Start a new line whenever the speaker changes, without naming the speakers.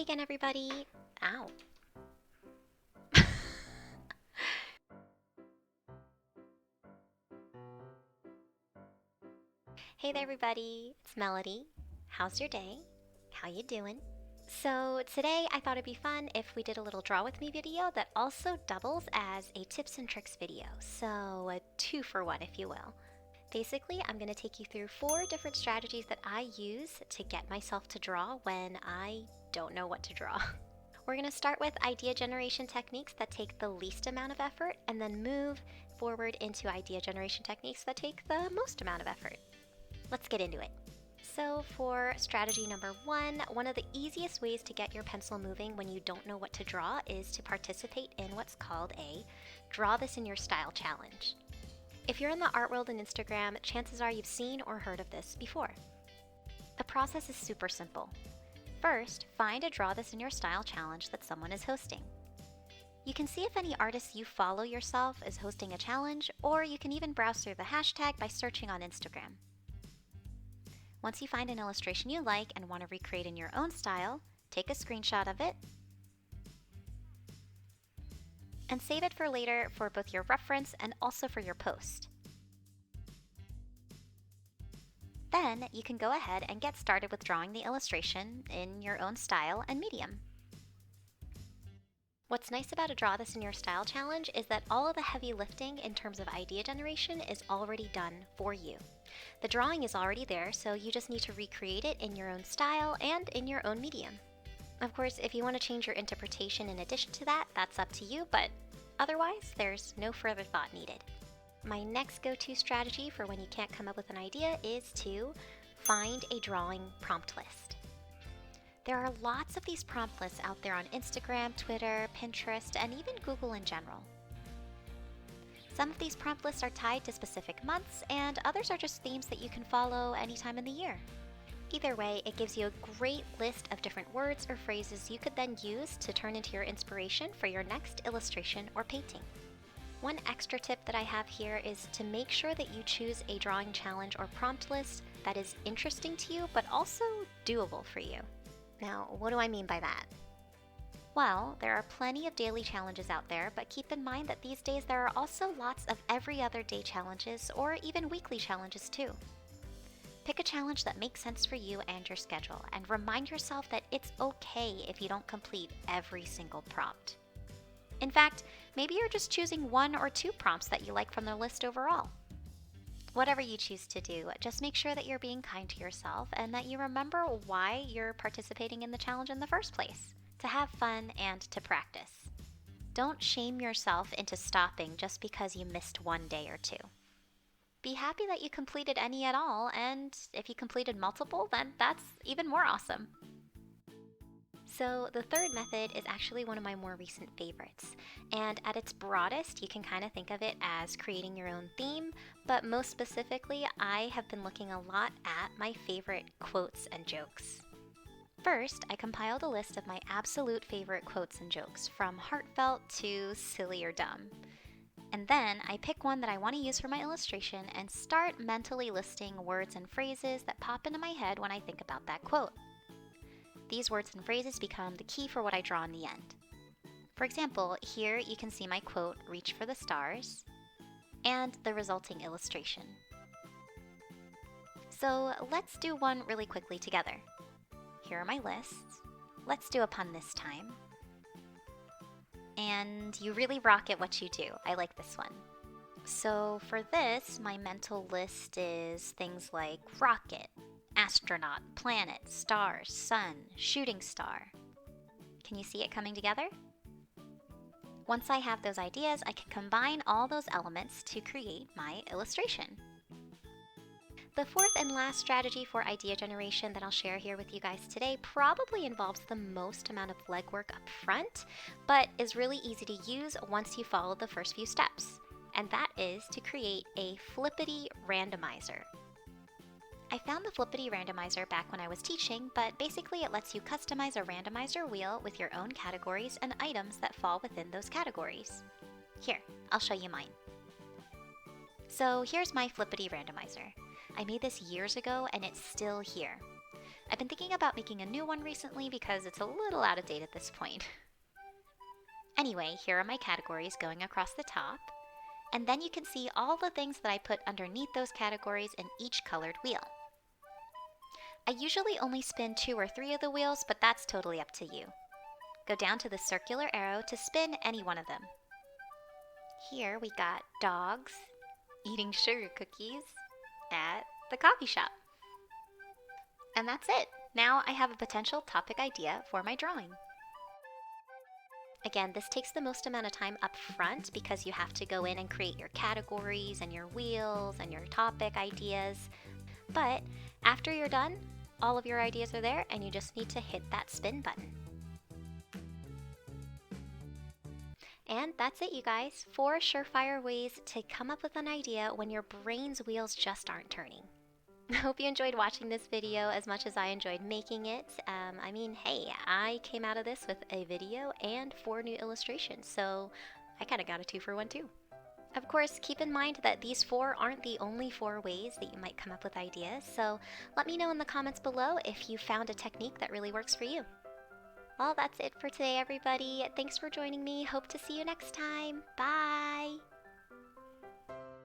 again, everybody. Ow. Hey there, everybody. It's Melody. How's your day? How you doing? So today I thought it'd be fun if we did a little draw with me video that also doubles as a tips and tricks video. So a 2-for-1, if you will. Basically, I'm going to take you through 4 different strategies that I use to get myself to draw when I don't know what to draw. We're going to start with idea generation techniques that take the least amount of effort and then move forward into idea generation techniques that take the most amount of effort. Let's get into it. So for strategy number 1, one of the easiest ways to get your pencil moving when you don't know what to draw is to participate in what's called a Draw This in Your Style challenge. If you're in the art world and Instagram, chances are you've seen or heard of this before. The process is super simple. First, find a Draw This in Your Style challenge that someone is hosting. You can see if any artists you follow yourself is hosting a challenge, or you can even browse through the hashtag by searching on Instagram. Once you find an illustration you like and want to recreate in your own style, take a screenshot of it and save it for later for both your reference and also for your post. Then you can go ahead and get started with drawing the illustration in your own style and medium. What's nice about a Draw This in Your Style challenge is that all of the heavy lifting in terms of idea generation is already done for you. The drawing is already there, so you just need to recreate it in your own style and in your own medium. Of course, if you want to change your interpretation in addition to that, that's up to you, but otherwise, there's no further thought needed. My next go-to strategy for when you can't come up with an idea is to find a drawing prompt list. There are lots of these prompt lists out there on Instagram, Twitter, Pinterest, and even Google in general. Some of these prompt lists are tied to specific months, and others are just themes that you can follow anytime in the year. Either way, it gives you a great list of different words or phrases you could then use to turn into your inspiration for your next illustration or painting. One extra tip that I have here is to make sure that you choose a drawing challenge or prompt list that is interesting to you, but also doable for you. Now, what do I mean by that? Well, there are plenty of daily challenges out there, but keep in mind that these days there are also lots of every other day challenges or even weekly challenges too. Pick a challenge that makes sense for you and your schedule, and remind yourself that it's okay if you don't complete every single prompt. In fact, maybe you're just choosing 1 or 2 prompts that you like from the list overall. Whatever you choose to do, just make sure that you're being kind to yourself and that you remember why you're participating in the challenge in the first place, to have fun and to practice. Don't shame yourself into stopping just because you missed 1 day or 2. Be happy that you completed any at all, and if you completed multiple, then that's even more awesome. So the third method is actually one of my more recent favorites, and at its broadest you can kind of think of it as creating your own theme, but most specifically I have been looking a lot at my favorite quotes and jokes. First, I compiled a list of my absolute favorite quotes and jokes, from heartfelt to silly or dumb. And then I pick one that I want to use for my illustration and start mentally listing words and phrases that pop into my head when I think about that quote. These words and phrases become the key for what I draw in the end. For example, here you can see my quote, "Reach for the stars," and the resulting illustration. So let's do one really quickly together. Here are my lists. Let's do a pun this time. And you really rock at what you do. I like this one. So for this, my mental list is things like rocket, astronaut, planet, stars, sun, shooting star. Can you see it coming together? Once I have those ideas, I can combine all those elements to create my illustration. The fourth and last strategy for idea generation that I'll share here with you guys today probably involves the most amount of legwork up front, but is really easy to use once you follow the first few steps. And that is to create a Flippity randomizer. I found the Flippity randomizer back when I was teaching, but basically it lets you customize a randomizer wheel with your own categories and items that fall within those categories. Here, I'll show you mine. So here's my Flippity randomizer. I made this years ago and it's still here. I've been thinking about making a new one recently because it's a little out of date at this point. Anyway, here are my categories going across the top, and then you can see all the things that I put underneath those categories in each colored wheel. I usually only spin 2 or 3 of the wheels, but that's totally up to you. Go down to the circular arrow to spin any one of them. Here we got dogs eating sugar cookies at the coffee shop. And that's it. Now I have a potential topic idea for my drawing. Again, this takes the most amount of time up front because you have to go in and create your categories and your wheels and your topic ideas. But after you're done, all of your ideas are there and you just need to hit that spin button. And that's it, you guys. 4 surefire ways to come up with an idea when your brain's wheels just aren't turning. I hope you enjoyed watching this video as much as I enjoyed making it. I mean, hey, I came out of this with a video and 4 new illustrations, so I kind of got a 2-for-1 too. Of course, keep in mind that these 4 aren't the only 4 ways that you might come up with ideas, so let me know in the comments below if you found a technique that really works for you. Well, that's it for today, everybody. Thanks for joining me. Hope to see you next time. Bye!